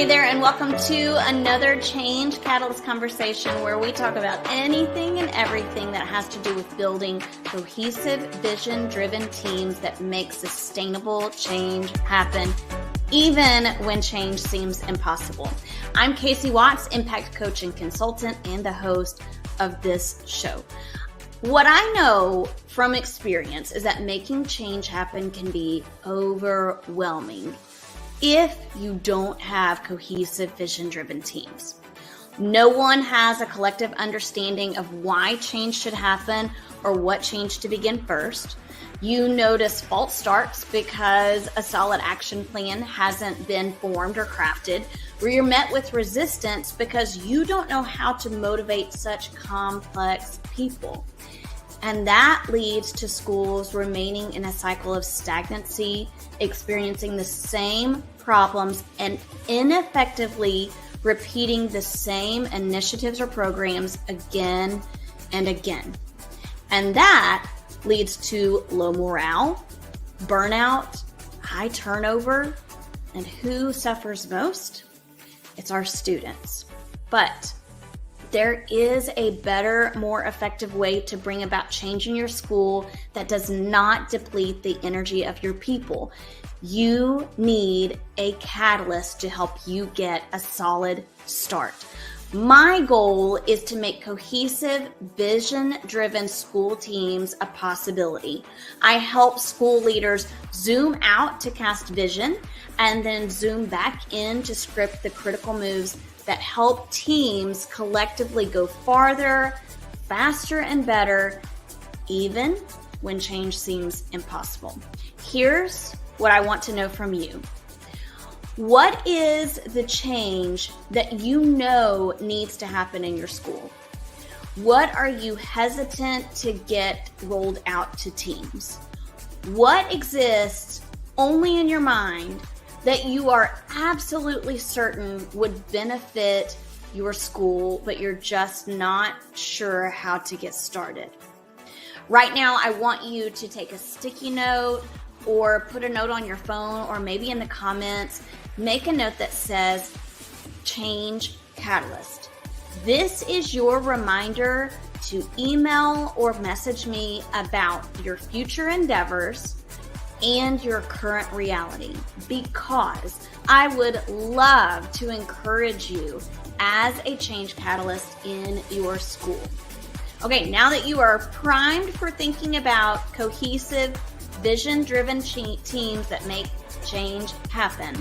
Hey there, and welcome to another Change Catalyst conversation where we talk about anything and everything that has to do with building cohesive, vision-driven teams that make sustainable change happen, even when change seems impossible. I'm Casey Watts, Impact Coach and Consultant, and the host of this show. What I know from experience is that making change happen can be overwhelming if you don't have cohesive, vision-driven teams. No one has a collective understanding of why change should happen or what change to begin first. You notice false starts because a solid action plan hasn't been formed or crafted, or you're met with resistance because you don't know how to motivate such complex people. And that leads to schools remaining in a cycle of stagnancy, experiencing the same problems and ineffectively repeating the same initiatives or programs again and again. And that leads to low morale, burnout, high turnover, and who suffers most? It's our students. But there is a better, more effective way to bring about change in your school that does not deplete the energy of your people. You need a catalyst to help you get a solid start. My goal is to make cohesive, vision-driven school teams a possibility. I help school leaders zoom out to cast vision and then zoom back in to script the critical moves that help teams collectively go farther, faster, and better, even when change seems impossible. Here's what I want to know from you. What is the change that you know needs to happen in your school? What are you hesitant to get rolled out to teams? What exists only in your mind that you are absolutely certain would benefit your school, but you're just not sure how to get started? Right now, I want you to take a sticky note or put a note on your phone, or maybe in the comments, make a note that says Change Catalyst. This is your reminder to email or message me about your future endeavors and your current reality, because I would love to encourage you as a change catalyst in your school. Okay, now that you are primed for thinking about cohesive, vision-driven teams that make change happen,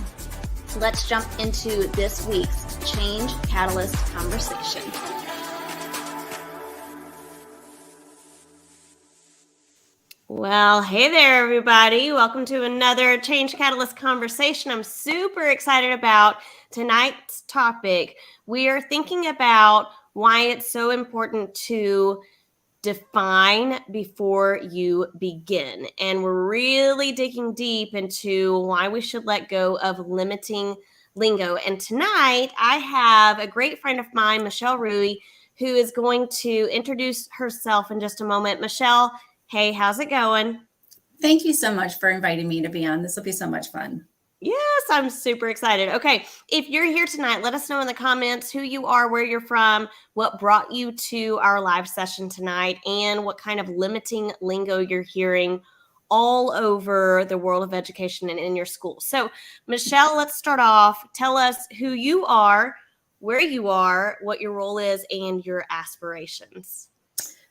let's jump into this week's Change Catalyst conversation. Well, hey there, everybody. Welcome to another Change Catalyst conversation. I'm super excited about tonight's topic. We are thinking about why it's so important to define before you begin. And we're really digging deep into why we should let go of limiting lingo. And tonight, I have a great friend of mine, Michelle Ruhe, who is going to introduce herself in just a moment. Michelle, hey, how's it going? Thank you so much for inviting me to be on. This will be so much fun. Yes, I'm super excited. Okay, if you're here tonight, let us know in the comments who you are, where you're from, what brought you to our live session tonight, and what kind of limiting lingo you're hearing all over the world of education and in your school. So, Michelle, let's start off. Tell us who you are, where you are, what your role is, and your aspirations.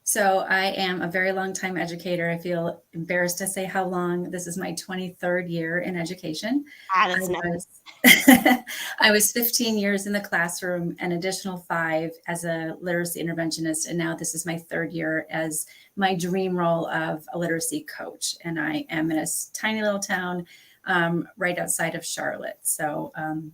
So I am a very long time educator. I feel embarrassed to say how long. This is my 23rd year in education. That's nice. I was 15 years in the classroom, an additional 5 as a literacy interventionist. And now this is my 3rd year as my dream role of a literacy coach. And I am in a tiny little town right outside of Charlotte. So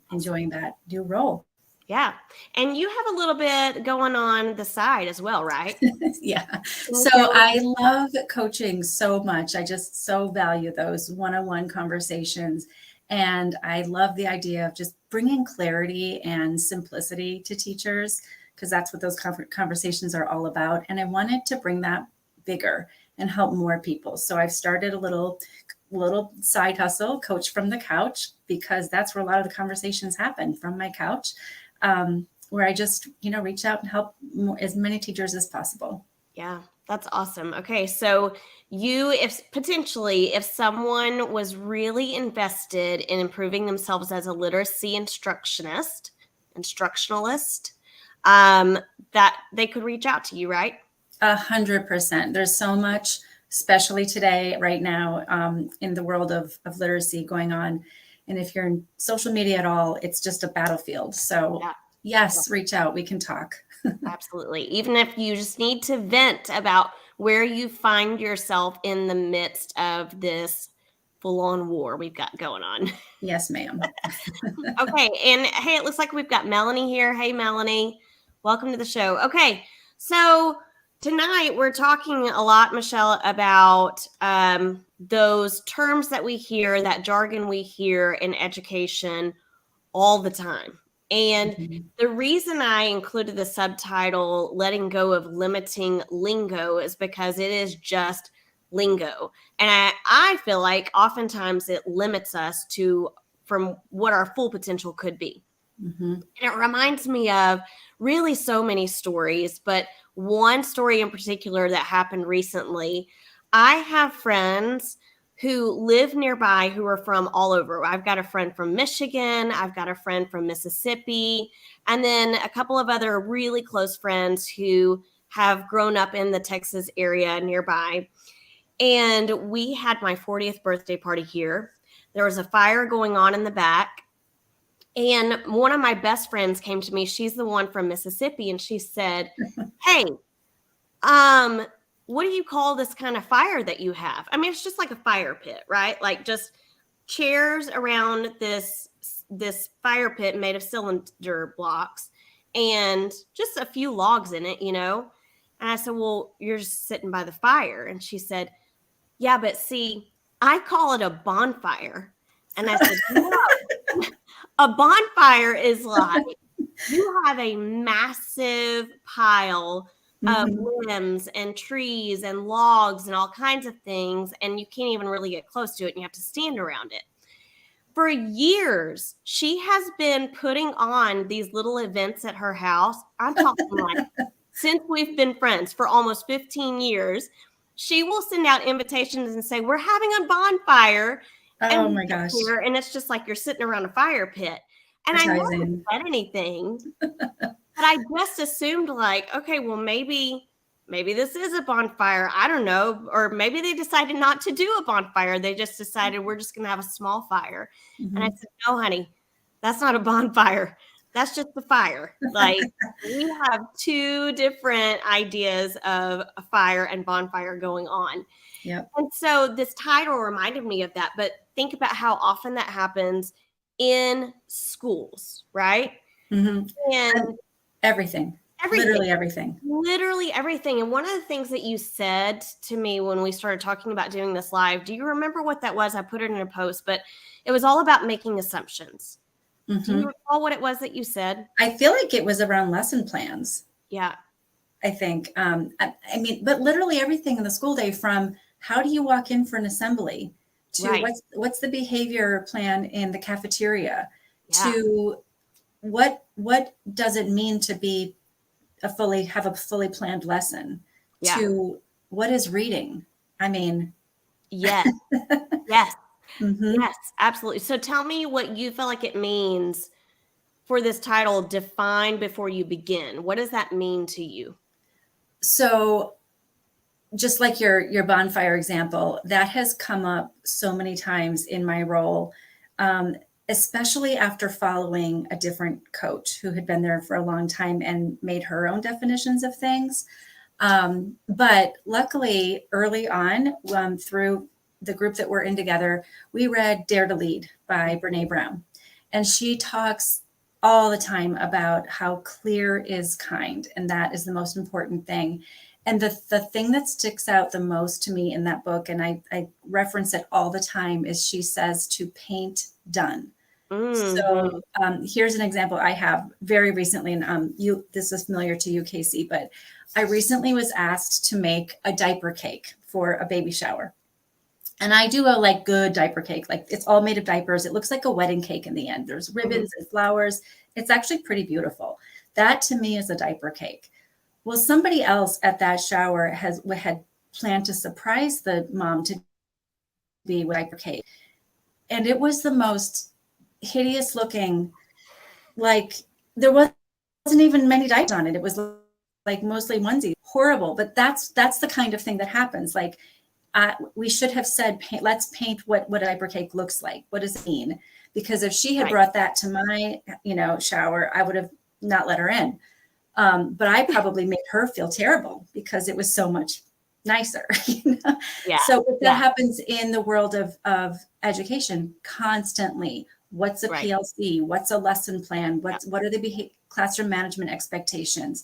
enjoying that new role. Yeah. And you have a little bit going on the side as well, right? Yeah. So I love coaching so much. I just so value those one-on-one conversations. And I love the idea of just bringing clarity and simplicity to teachers, because that's what those conversations are all about. And I wanted to bring that bigger and help more people. So I've started a little little side hustle, Coach from the Couch, because that's where a lot of the conversations happen, from my couch, where I just, reach out and help as many teachers as possible. Yeah, that's awesome. Okay, so if someone was really invested in improving themselves as a literacy instructionalist, that they could reach out to you, right? 100%. There's so much, especially today, right now, in the world of literacy going on. And if you're in social media at all, it's just a battlefield. So yes, reach out. We can talk. Absolutely. Even if you just need to vent about where you find yourself in the midst of this full-on war we've got going on. Yes, ma'am. Okay. And hey, it looks like we've got Melanie here. Hey, Melanie. Welcome to the show. Okay. So tonight we're talking a lot, Michelle, about those terms that we hear, that jargon we hear in education all the time. And the reason I included the subtitle, Letting Go of Limiting Lingo, is because it is just lingo. And I feel like oftentimes it limits us from what our full potential could be. And it reminds me of really so many stories, but one story in particular that happened recently. I have friends who live nearby who are from all over. I've got a friend from Michigan. I've got a friend from Mississippi, and then a couple of other really close friends who have grown up in the Texas area nearby. And we had my 40th birthday party here. There was a fire going on in the back. And one of my best friends came to me. She's the one from Mississippi. And she said, hey, what do you call this kind of fire that you have? I mean, it's just like a fire pit, right? Like just chairs around this fire pit made of cylinder blocks and just a few logs in it, And I said, well, you're just sitting by the fire. And she said, yeah, but see, I call it a bonfire. And I said, no, a bonfire is like you have a massive pile of limbs and trees and logs and all kinds of things, and you can't even really get close to it, and you have to stand around it. For years, she has been putting on these little events at her house. I'm talking like since we've been friends for almost 15 years. She will send out invitations and say, we're having a bonfire. Oh my gosh. And it's just like you're sitting around a fire pit. And I never said anything. But I just assumed like, okay, well, maybe this is a bonfire. I don't know. Or maybe they decided not to do a bonfire. They just decided we're just going to have a small fire. And I said, no, honey, that's not a bonfire. That's just the fire. Like we have two different ideas of a fire and bonfire going on. Yep. And so this title reminded me of that. But think about how often that happens in schools, right? And everything. Literally everything. And one of the things that you said to me when we started talking about doing this live, do you remember what that was? I put it in a post, but it was all about making assumptions. Do you recall what it was that you said? I feel like it was around lesson plans. Yeah. I think. I mean, but literally everything in the school day, from how do you walk in for an assembly to what's the behavior plan in the cafeteria to what does it mean to be have a fully planned lesson to what is reading? I mean, yes. Yes, absolutely. So tell me what you feel like it means for this title, Define Before You Begin. What does that mean to you? So just like your bonfire example, that has come up so many times in my role, especially after following a different coach who had been there for a long time and made her own definitions of things. But luckily, early on, through the group that we're in together, we read Dare to Lead by Brene Brown. And she talks all the time about how clear is kind. And that is the most important thing. And the thing that sticks out the most to me in that book, and I reference it all the time, is she says to paint done. So here's an example I have very recently, and this is familiar to you, Casey, but I recently was asked to make a diaper cake for a baby shower. And I do a like good diaper cake. Like it's all made of diapers. It looks like a wedding cake in the end. There's ribbons and flowers. It's actually pretty beautiful. That to me is a diaper cake. Well, somebody else at that shower had planned to surprise the mom to be with diaper cake. And it was the most hideous looking, like there wasn't even many diapers on it. It was like mostly onesie, horrible. But that's the kind of thing that happens. Like we should have said, let's paint what a diaper cake looks like. What does it mean? Because if she had brought that to my, shower, I would have not let her in. But I probably made her feel terrible because it was so much nicer. Yeah. So that happens in the world of education constantly. What's a PLC? What's a lesson plan? What are the classroom management expectations?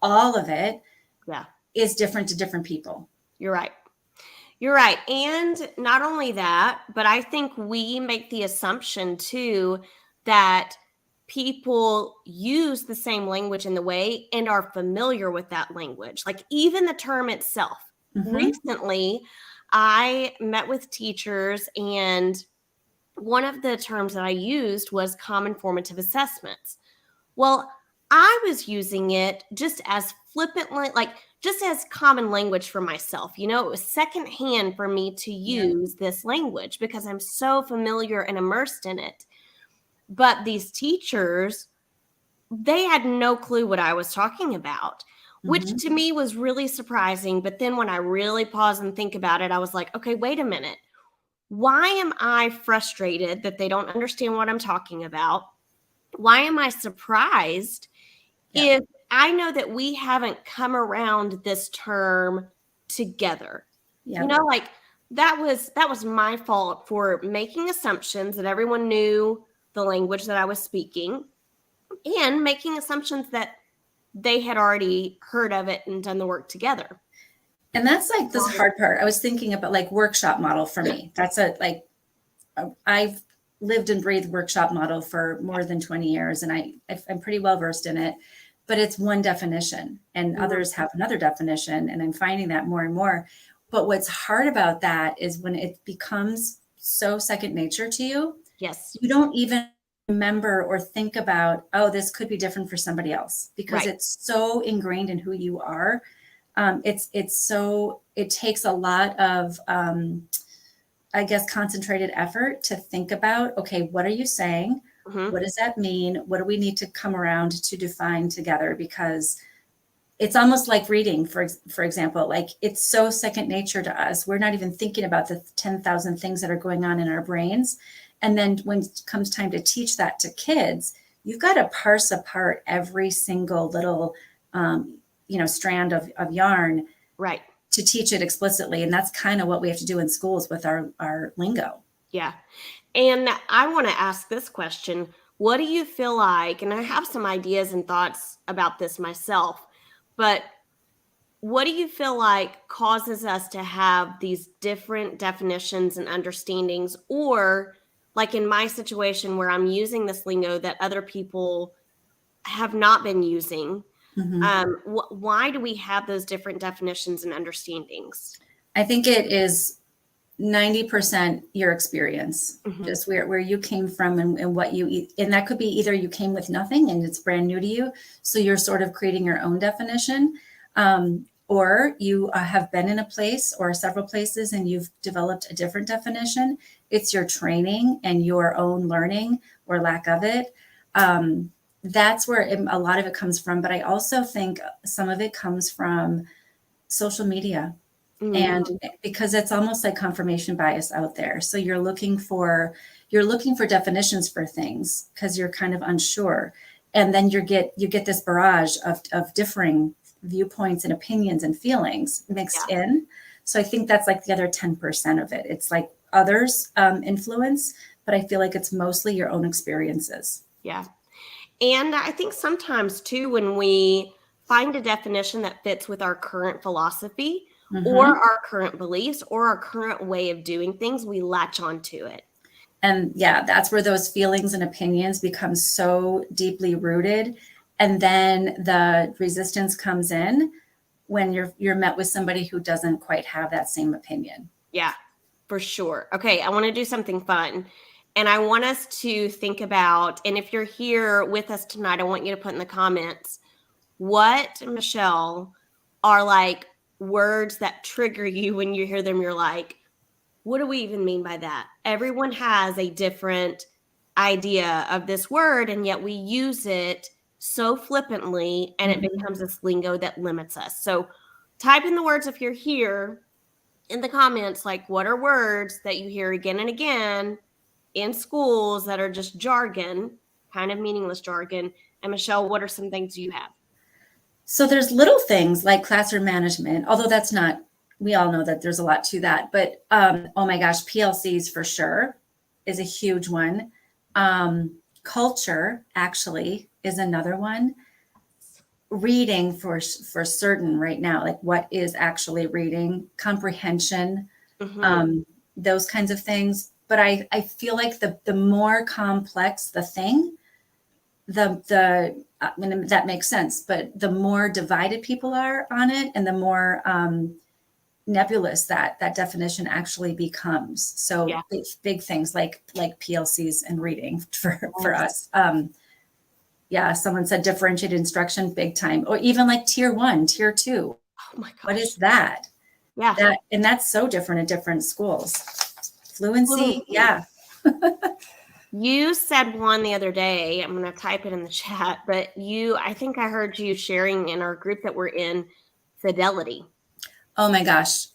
All of it is different to different people. You're right. You're right. And not only that, but I think we make the assumption too that people use the same language in the way and are familiar with that language. Like even the term itself. Recently, I met with teachers and one of the terms that I used was common formative assessments. Well, I was using it just as flippantly, like just as common language for myself. It was secondhand for me to use this language because I'm so familiar and immersed in it. But these teachers, they had no clue what I was talking about, which to me was really surprising. But then when I really pause and think about it, I was like, okay, wait a minute. Why am I frustrated that they don't understand what I'm talking about? Why am I surprised if I know that we haven't come around this term together? Like that was my fault for making assumptions that everyone knew the language that I was speaking and making assumptions that they had already heard of it and done the work together. And that's like this hard part. I was thinking about like workshop model for me. That's I've lived and breathed workshop model for more than 20 years and I'm pretty well versed in it, but it's one definition and others have another definition. And I'm finding that more and more. But what's hard about that is when it becomes so second nature to you. Yes. You don't even remember or think about, oh, this could be different for somebody else because it's so ingrained in who you are. It takes a lot of, concentrated effort to think about, okay, what are you saying? What does that mean? What do we need to come around to define together? Because it's almost like reading, for example, like it's so second nature to us. We're not even thinking about the 10,000 things that are going on in our brains. And then when it comes time to teach that to kids, you've got to parse apart every single little, strand of yarn to teach it explicitly. And that's kind of what we have to do in schools with our lingo. Yeah. And I want to ask this question. What do you feel like, and I have some ideas and thoughts about this myself, but what do you feel like causes us to have these different definitions and understandings, or like in my situation where I'm using this lingo that other people have not been using? Why do we have those different definitions and understandings? I think it is 90% your experience, just where you came from and what you eat. And that could be either you came with nothing and it's brand new to you, so you're sort of creating your own definition, or you have been in a place or several places and you've developed a different definition. It's your training and your own learning or lack of it. That's where a lot of it comes from. But I also think some of it comes from social media. And because it's almost like confirmation bias out there. So you're looking for definitions for things because you're kind of unsure. And then you get this barrage of differing viewpoints and opinions and feelings mixed in. So I think that's like the other 10% of it. It's like others' influence, but I feel like it's mostly your own experiences. Yeah. And I think sometimes too, when we find a definition that fits with our current philosophy or our current beliefs or our current way of doing things, we latch onto it. And that's where those feelings and opinions become so deeply rooted. And then the resistance comes in when you're met with somebody who doesn't quite have that same opinion. Yeah. For sure. Okay, I want to do something fun. And I want us to think about, and if you're here with us tonight, I want you to put in the comments what, Michelle, are like words that trigger you when you hear them. You're like, what do we even mean by that? Everyone has a different idea of this word, and yet we use it so flippantly, and it becomes this lingo that limits us. So type in the words if you're here in the comments, like what are words that you hear again and again in schools that are just jargon, kind of meaningless jargon. And Michelle, what are some things you have? So there's little things like classroom management, although that's not, we all know that there's a lot to that, but oh my gosh, PLCs for sure is a huge one. Culture actually is another one. Reading for certain right now, like what is actually reading, comprehension, those kinds of things. But I feel like the more complex the thing, I mean, that makes sense, but the more divided people are on it and the more nebulous that definition actually becomes. So big things like PLCs and reading for us. Yeah, someone said differentiated instruction, big time, or even like tier 1, tier 2. Oh my gosh. What is that? Yeah. And that's so different at different schools. Fluency. Yeah. You said one the other day, I'm going to type it in the chat, but I think I heard you sharing in our group that we're in, fidelity. Oh my gosh.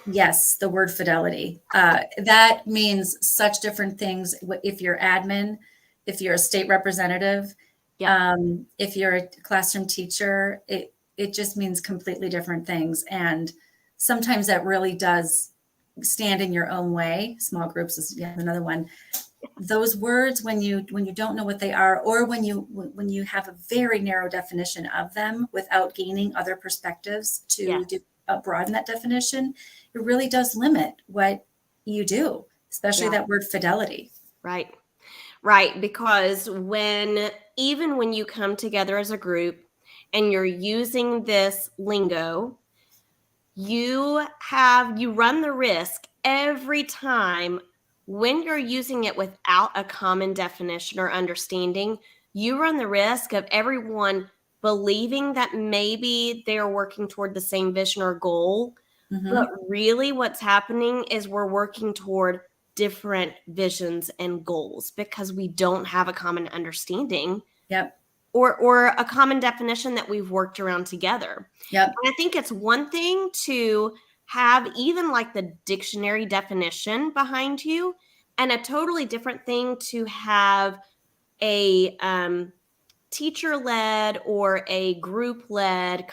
Yes, the word fidelity. That means such different things. If you're admin, if you're a state representative, if you're a classroom teacher, it just means completely different things. And sometimes that really does stand in your own way. Small groups is another one. Those words, when you don't know what they are, or when you have a very narrow definition of them without gaining other perspectives to broaden that definition, it really does limit what you do, especially that word fidelity. Right. Because even when you come together as a group and you're using this lingo, you run the risk every time when you're using it without a common definition or understanding, you run the risk of everyone believing that maybe they're working toward the same vision or goal. But really what's happening is we're working toward different visions and goals because we don't have a common understanding or a common definition that we've worked around together. And I think it's one thing to have even like the dictionary definition behind you, and a totally different thing to have a teacher-led or a group-led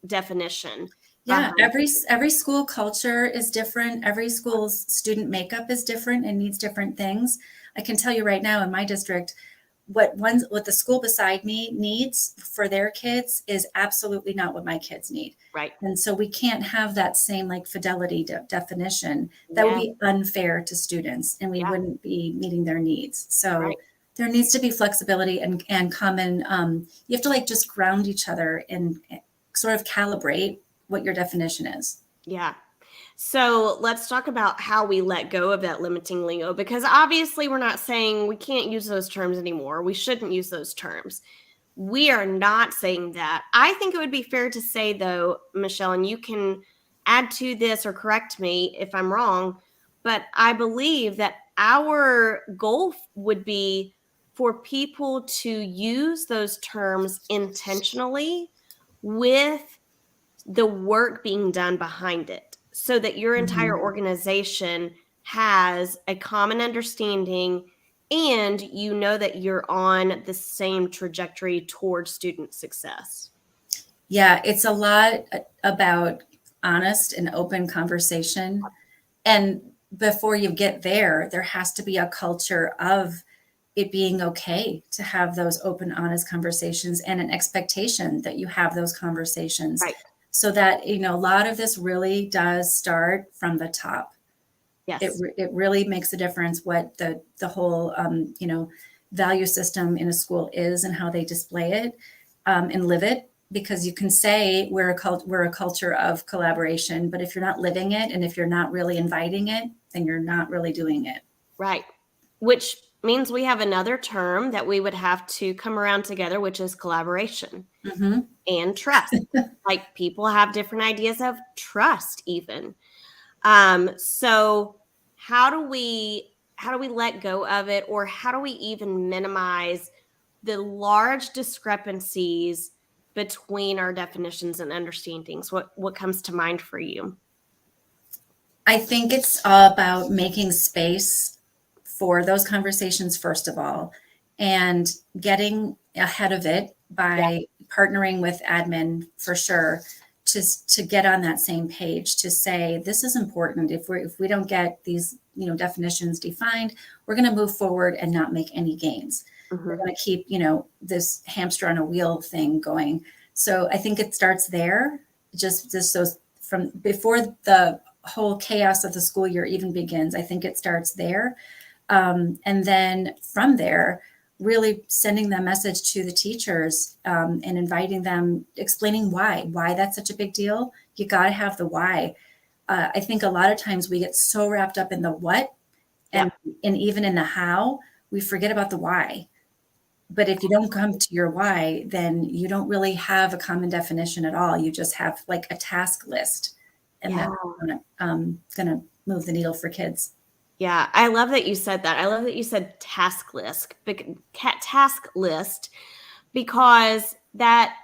definition. Yeah, every school culture is different. Every school's student makeup is different and needs different things. I can tell you right now in my district, what the school beside me needs for their kids is absolutely not what my kids need. Right. And so we can't have that same like fidelity definition. That would be unfair to students and we wouldn't be meeting their needs. So there needs to be flexibility and common, you have to like just ground each other and sort of calibrate what your definition is. Yeah. So let's talk about how we let go of that limiting lingo, because obviously we're not saying we can't use those terms anymore. We shouldn't use those terms. We are not saying that. I think it would be fair to say, though, Michelle, and you can add to this or correct me if I'm wrong, but I believe that our goal would be for people to use those terms intentionally with the work being done behind it, so that your entire organization has a common understanding and you know that you're on the same trajectory towards student success. Yeah, it's a lot about honest and open conversation. And before you get there, there has to be a culture of it being okay to have those open, honest conversations and an expectation that you have those conversations. Right. So that, a lot of this really does start from the top. Yes. It really makes a difference what the whole, value system in a school is and how they display it and live it. because you can say we're a culture of collaboration, but if you're not living it and if you're not really inviting it, then you're not really doing it. Right. Which means we have another term that we would have to come around together, which is collaboration and trust. Like people have different ideas of trust even. So how do we let go of it, or how do we even minimize the large discrepancies between our definitions and understandings? What comes to mind for you? I think it's all about making space for those conversations, first of all, and getting ahead of it by partnering with admin for sure to get on that same page, to say this is important. If we don't get these definitions defined, we're going to move forward and not make any gains. We're going to keep this hamster on a wheel thing going. So I think it starts there, just those from before the whole chaos of the school year even begins. I think it starts there. And then from there, really sending the message to the teachers and inviting them, explaining why that's such a big deal. You got to have the why. I think a lot of times we get so wrapped up in the what and even in the how, we forget about the why. But if you don't come to your why, then you don't really have a common definition at all. You just have like a task list, and that's going to move the needle for kids. Yeah, I love that you said that. I love that you said task list, because that,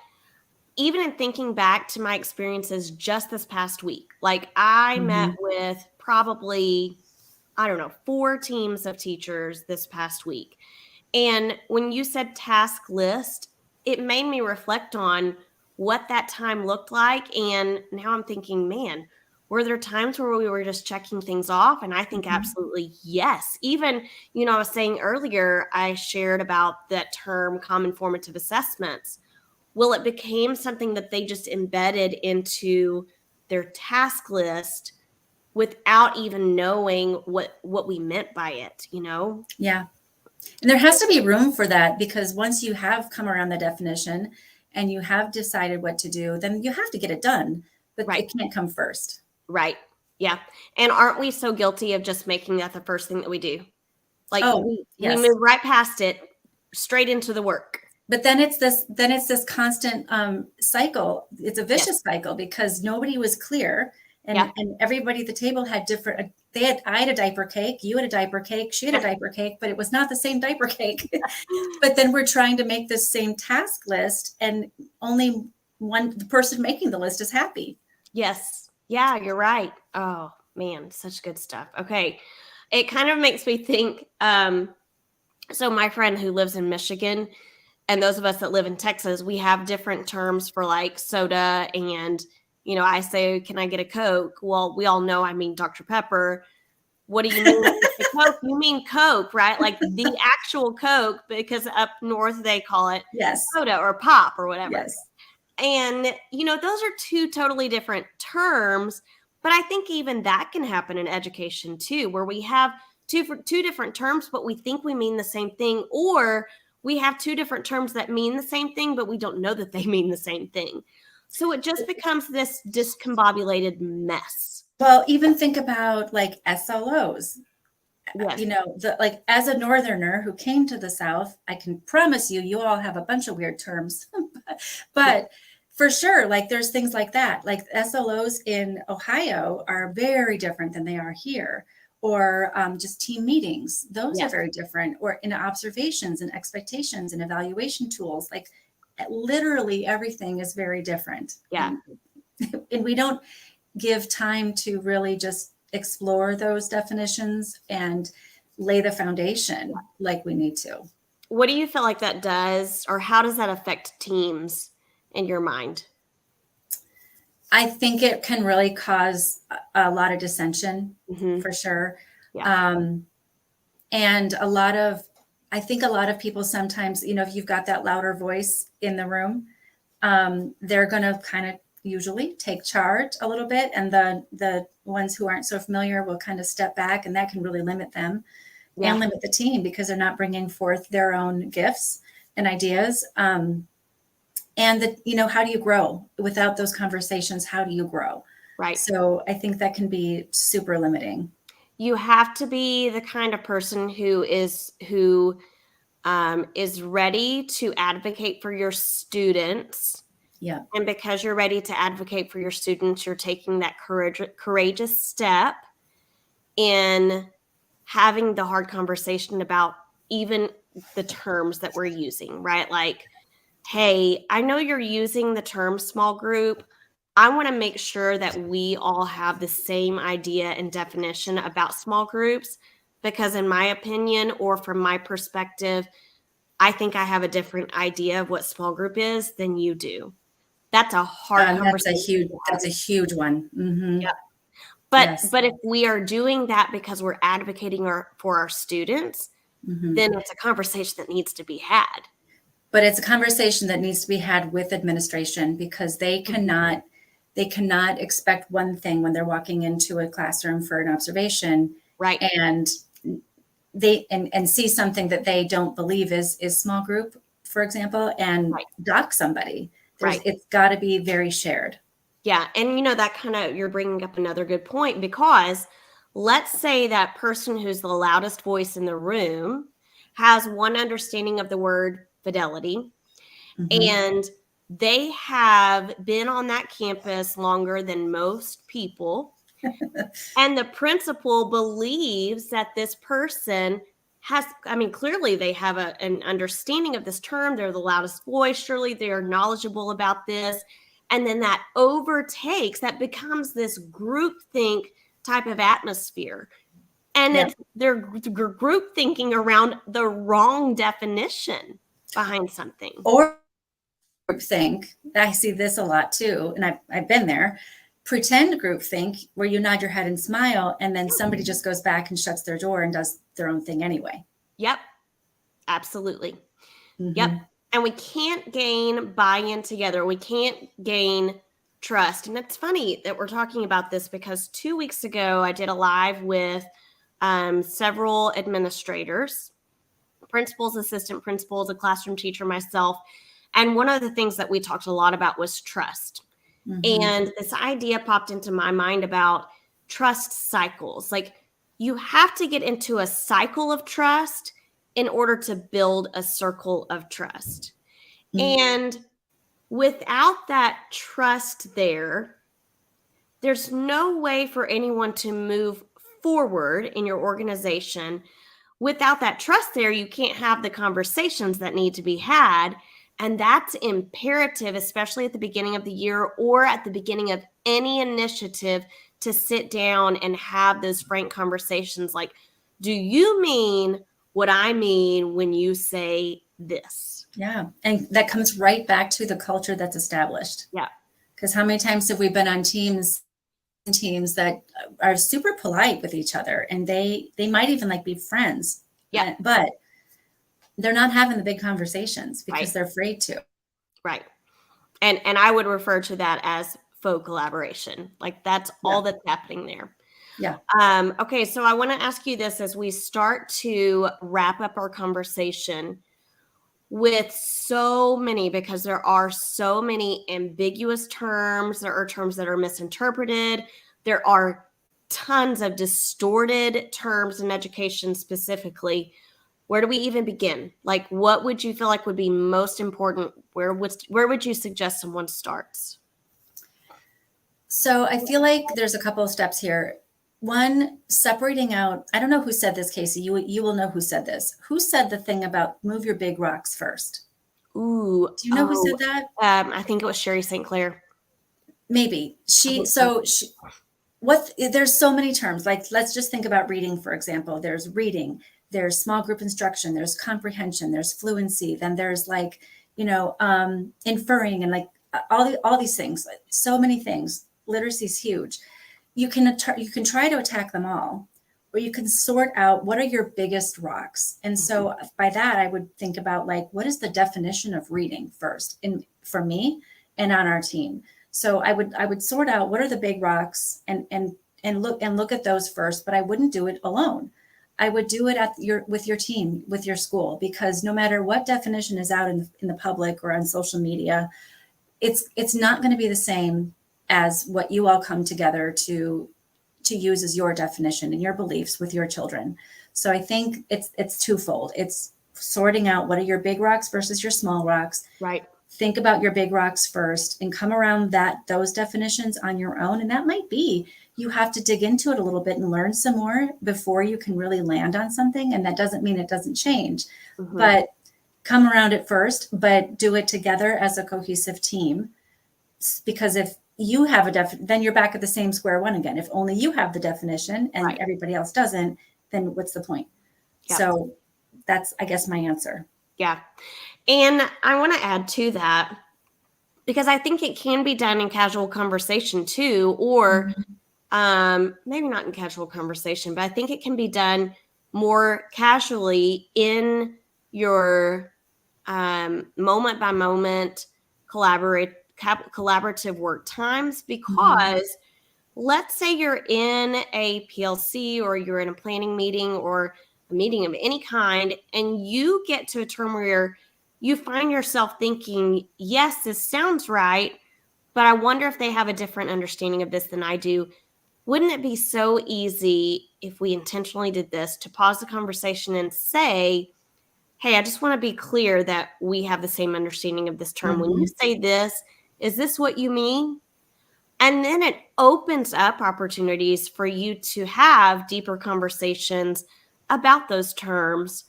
even in thinking back to my experiences just this past week, like I met with probably, 4 teams of teachers this past week. And when you said task list, it made me reflect on what that time looked like. And now I'm thinking, man, were there times where we were just checking things off? And I think absolutely yes. Even, I was saying earlier, I shared about that term common formative assessments. Well, it became something that they just embedded into their task list without even knowing what we meant by it, Yeah. And there has to be room for that, because once you have come around the definition and you have decided what to do, then you have to get it done, but it can't come first. Right. Yeah. And aren't we so guilty of just making that the first thing that we do? Like we move right past it, straight into the work. But then it's this constant cycle. It's a vicious cycle, because nobody was clear. And everybody at the table had different, I had a diaper cake, you had a diaper cake, she had a diaper cake, but it was not the same diaper cake. But then we're trying to make this same task list, and only the person making the list is happy. Yes. Yeah, you're right. Oh man, such good stuff. Okay. It kind of makes me think, so my friend who lives in Michigan, and those of us that live in Texas, we have different terms for like soda, and I say, can I get a Coke? Well, we all know I mean Dr. Pepper. What do you mean Coke? You mean Coke, right? Like the actual Coke, because up north they call it soda or pop or whatever. Yes. And, those are 2 totally different terms, but I think even that can happen in education too, where we have two different terms, but we think we mean the same thing, or we have 2 different terms that mean the same thing, but we don't know that they mean the same thing. So it just becomes this discombobulated mess. Well, even think about like SLOs. Yes. As a Northerner who came to the South, I can promise you all have a bunch of weird terms, but for sure, like there's things like that. Like SLOs in Ohio are very different than they are here, or just team meetings. Those are very different, or in observations and expectations and evaluation tools, like literally everything is very different. Yeah. And we don't give time to really just explore those definitions and lay the foundation like we need to. What do you feel like that does, or how does that affect teams in your mind? I think it can really cause a lot of dissension for sure. Yeah. And I think a lot of people sometimes, if you've got that louder voice in the room, they're going to kind of usually take charge a little bit. And the ones who aren't so familiar will kind of step back, and that can really limit them and limit the team, because they're not bringing forth their own gifts and ideas. And that, how do you grow without those conversations? How do you grow? Right. So I think that can be super limiting. You have to be the kind of person who is ready to advocate for your students. Yeah. And because you're ready to advocate for your students, you're taking that courageous step in having the hard conversation about even the terms that we're using, right? Like, hey, I know you're using the term small group. I want to make sure that we all have the same idea and definition about small groups, because in my opinion, or from my perspective, I think I have a different idea of what small group is than you do. That's a hard conversation. That's a huge one. Mm-hmm. Yep. But if we are doing that because we're advocating for our students, then it's a conversation that needs to be had. But it's a conversation that needs to be had with administration, because they cannot expect one thing when they're walking into a classroom for an observation, right? And they see something that they don't believe is small group, for example, and dock somebody. It's got to be very shared. Yeah. And that kind of, you're bringing up another good point, because let's say that person who's the loudest voice in the room has one understanding of the word fidelity, and they have been on that campus longer than most people. And the principal believes that this person has, clearly they have an understanding of this term. They're the loudest voice. Surely they are knowledgeable about this. And then that that becomes this groupthink type of atmosphere. And they're group thinking around the wrong definition behind something. Or groupthink, I see this a lot too, and I've been there. Pretend groupthink, where you nod your head and smile, and then somebody just goes back and shuts their door and does their own thing anyway. Yep, absolutely. Yep. And we can't gain buy-in together. We can't gain trust. And it's funny that we're talking about this, because 2 weeks ago, I did a live with several administrators, principals, assistant principals, a classroom teacher, myself. And one of the things that we talked a lot about was trust. And this idea popped into my mind about trust cycles. Like, you have to get into a cycle of trust in order to build a circle of trust. And without that trust there's no way for anyone to move forward in your organization. Without that trust you can't have the conversations that need to be had. And that's imperative, especially at the beginning of the year or at the beginning of any initiative, to sit down and have those frank conversations. Like, do you mean what I mean when you say this? Yeah. And that comes right back to the culture that's established. Yeah. Because how many times have we been on teams that are super polite with each other, and they might even be friends. Yeah. But they're not having the big conversations because they're afraid to. Right. And I would refer to that as faux collaboration. Like, that's all that's happening there. Yeah. Okay. So I want to ask you this as we start to wrap up our conversation. With so many, because there are so many ambiguous terms, there are terms that are misinterpreted. There are tons of distorted terms in education specifically. Where do we even begin? Like, what would you feel like would be most important? Where would you suggest someone starts? So I feel like there's a couple of steps here. One, separating out, I don't know who said this, Casey. You will know who said this. Who said the thing about move your big rocks first? Ooh. Do you know who said that? I think it was Sherry St. Clair. Maybe. There's so many terms. Like, let's just think about reading, for example. There's reading, there's small group instruction, there's comprehension, there's fluency, then there's inferring, and all these things, so many things. Literacy is huge. You can try to attack them all, or you can sort out what are your biggest rocks. And so by that, I would think about what is the definition of reading first, for me and on our team. So I would sort out what are the big rocks and look at those first, but I wouldn't do it alone. I would do it with your team, with your school, because no matter what definition is out in the public or on social media, it's not going to be the same as what you all come together to use as your definition and your beliefs with your children. So I think it's twofold. It's sorting out what are your big rocks versus your small rocks. Right. Think about your big rocks first and come around those definitions on your own. And that might be you have to dig into it a little bit and learn some more before you can really land on something. And that doesn't mean it doesn't change, but come around it first, but do it together as a cohesive team. Because if you have then you're back at the same square one again. If only you have the definition and everybody else doesn't, then what's the point? Yep. So that's, I guess, my answer. Yeah. And I want to add to that, because I think it can be done in casual conversation too, or maybe not in casual conversation, but I think it can be done more casually in your moment by moment collaborative work times, because let's say you're in a PLC or you're in a planning meeting or a meeting of any kind, and you get to a term where you find yourself thinking, yes, this sounds right, but I wonder if they have a different understanding of this than I do. Wouldn't it be so easy if we intentionally did this to pause the conversation and say, hey, I just want to be clear that we have the same understanding of this term. When you say this, is this what you mean? And then it opens up opportunities for you to have deeper conversations about those terms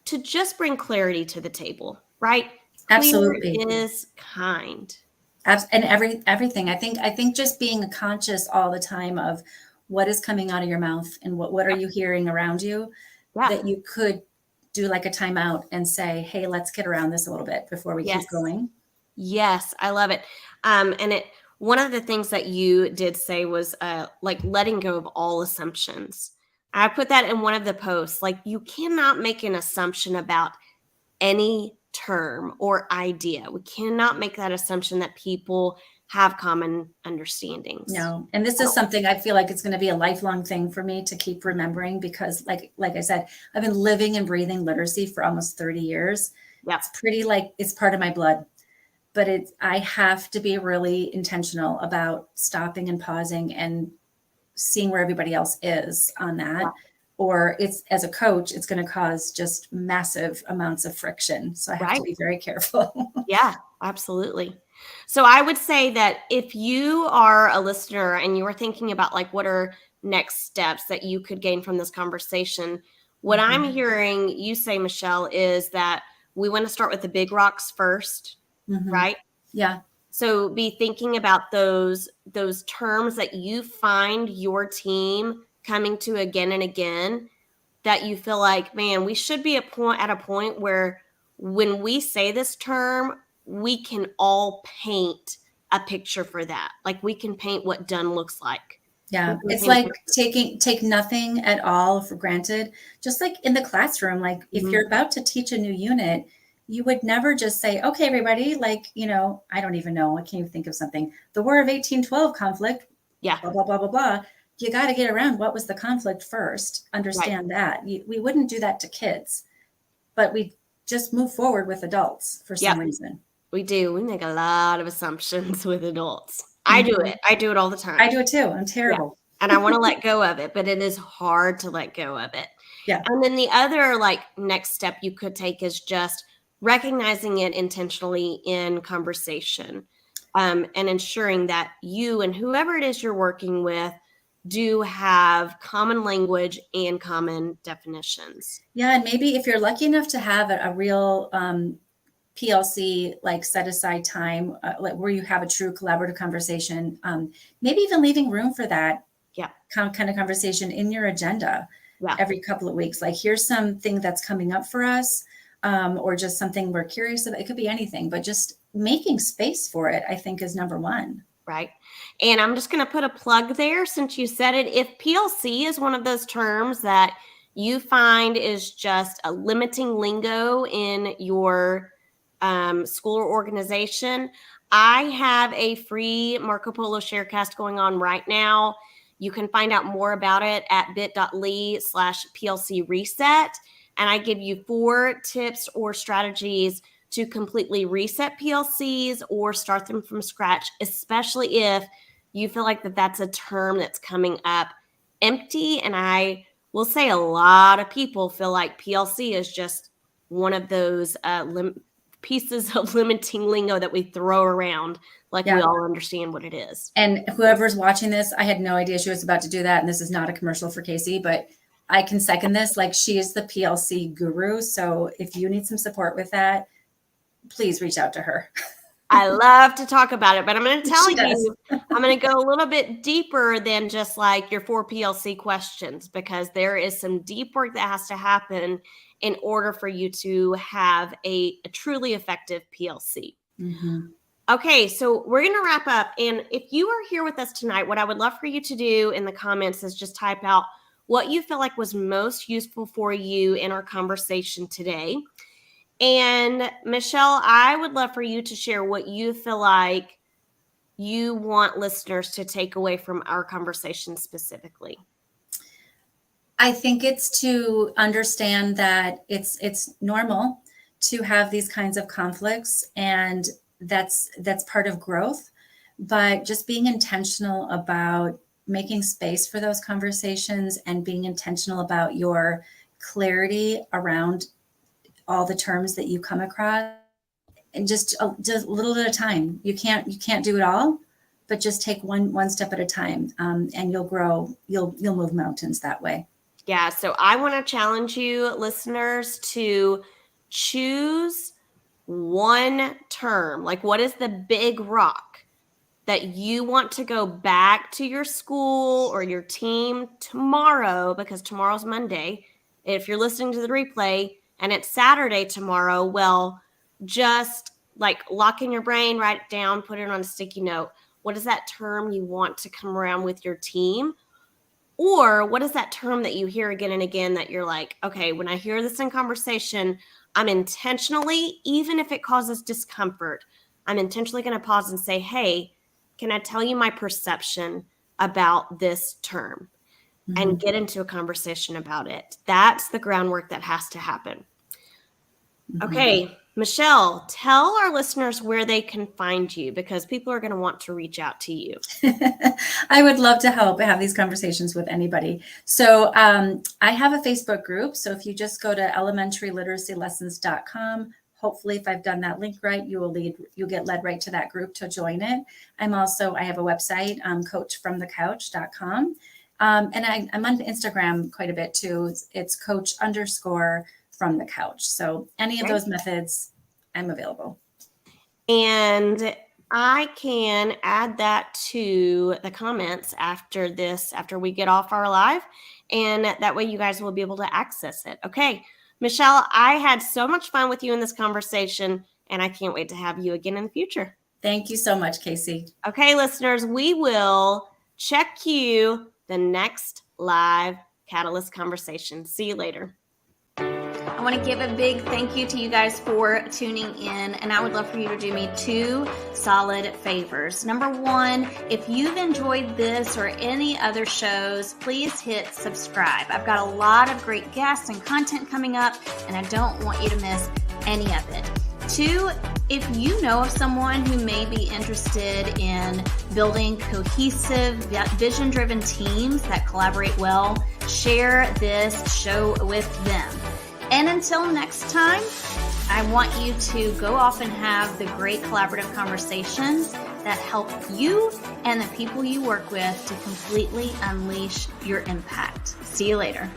to just bring clarity to the table, right? Absolutely. Clear is kind. And everything. I think just being conscious all the time of what is coming out of your mouth and what are you hearing around you, that you could do like a timeout and say, hey, let's get around this a little bit before we keep going. Yes, I love it. And one of the things that you did say was like letting go of all assumptions. I put that in one of the posts. Like, you cannot make an assumption about any term or idea. We cannot make that assumption that people have common understandings. No. And this is something I feel like it's going to be a lifelong thing for me to keep remembering, because like I said, I've been living and breathing literacy for almost 30 years. It's pretty it's part of my blood. But I have to be really intentional about stopping and pausing and seeing where everybody else is on that. Or as a coach, it's going to cause just massive amounts of friction. So I have to be very careful. Yeah, absolutely. So I would say that if you are a listener and you are thinking about like, what are next steps that you could gain from this conversation, what I'm hearing you say, Michelle, is that we want to start with the big rocks first. Right? Yeah. So be thinking about those terms that you find your team coming to again and again, that you feel like, man, we should be at a point where when we say this term, we can all paint a picture for that. Like, we can paint what done looks like. Yeah. It's like take nothing at all for granted. Just like in the classroom, like if you're about to teach a new unit, you would never just say, okay, everybody, like, I don't even know. I can't even think of something. The War of 1812 conflict. Yeah. Blah, blah, blah, blah, blah. You got to get around what was the conflict first. Understand that. We wouldn't do that to kids, but we just move forward with adults for some reason. We do. We make a lot of assumptions with adults. I do it. I do it all the time. I do it too. I'm terrible. Yeah. And I want to let go of it, but it is hard to let go of it. Yeah. And then the other next step you could take is just recognizing it intentionally in conversation, and ensuring that you and whoever it is you're working with do have common language and common definitions. Yeah. And maybe if you're lucky enough to have a real PLC, set aside time, where you have a true collaborative conversation, maybe even leaving room for that kind of conversation in your agenda every couple of weeks. Like, here's something that's coming up for us. Or just something we're curious about. It could be anything, but just making space for it, I think, is number one. Right. And I'm just going to put a plug there since you said it. If PLC is one of those terms that you find is just a limiting lingo in your school or organization, I have a free Marco Polo Sharecast going on right now. You can find out more about it at bit.ly/PLC Reset. And I give you 4 tips or strategies to completely reset PLCs or start them from scratch, especially if you feel like that's a term that's coming up empty. And I will say a lot of people feel like PLC is just one of those pieces of limiting lingo that we throw around like we all understand what it is. And whoever's watching this, I had no idea she was about to do that. And this is not a commercial for Casey, but I can second this. Like, she is the PLC guru. So if you need some support with that, please reach out to her. I love to talk about it, but I'm going to tell you, I'm going to go a little bit deeper than just like your 4 PLC questions, because there is some deep work that has to happen in order for you to have a truly effective PLC. Mm-hmm. Okay, so we're going to wrap up. And if you are here with us tonight, what I would love for you to do in the comments is just type out what you feel like was most useful for you in our conversation today. And Michelle, I would love for you to share what you feel like you want listeners to take away from our conversation specifically. I think it's to understand that it's normal to have these kinds of conflicts, and that's part of growth, but just being intentional about making space for those conversations and being intentional about your clarity around all the terms that you come across, and just a little at a time. You can't do it all, but just take one step at a time, and you'll grow. You'll move mountains that way. Yeah. So I want to challenge you, listeners, to choose one term. Like, what is the big rock that you want to go back to your school or your team tomorrow? Because tomorrow's Monday. If you're listening to the replay and it's Saturday tomorrow, well, just like lock in your brain, write it down, put it on a sticky note. What is that term you want to come around with your team? Or what is that term that you hear again and again that you're like, okay, when I hear this in conversation, I'm intentionally, even if it causes discomfort, I'm intentionally going to pause and say, hey, can I tell you my perception about this term? Mm-hmm. And get into a conversation about it. That's the groundwork that has to happen. Mm-hmm. Okay, Michelle, tell our listeners where they can find you, because people are going to want to reach out to you. I would love to have these conversations with anybody. So I have a Facebook group. So if you just go to elementaryliteracylessons.com, hopefully if I've done that link right, you'll get led right to that group to join it. I have a website, coachfromthecouch.com. And I'm on Instagram quite a bit too. It's coach_from-the-couch. So any of those methods, I'm available. And I can add that to the comments after we get off our live. And that way you guys will be able to access it. Okay, Michelle, I had so much fun with you in this conversation, and I can't wait to have you again in the future. Thank you so much, Casey. Okay, listeners, we will check you the next live Catalyst conversation. See you later. I want to give a big thank you to you guys for tuning in, and I would love for you to do me 2 solid favors. Number 1, if you've enjoyed this or any other shows, please hit subscribe. I've got a lot of great guests and content coming up, and I don't want you to miss any of it. 2, if you know of someone who may be interested in building cohesive, vision-driven teams that collaborate well, share this show with them. And until next time, I want you to go off and have the great collaborative conversations that help you and the people you work with to completely unleash your impact. See you later.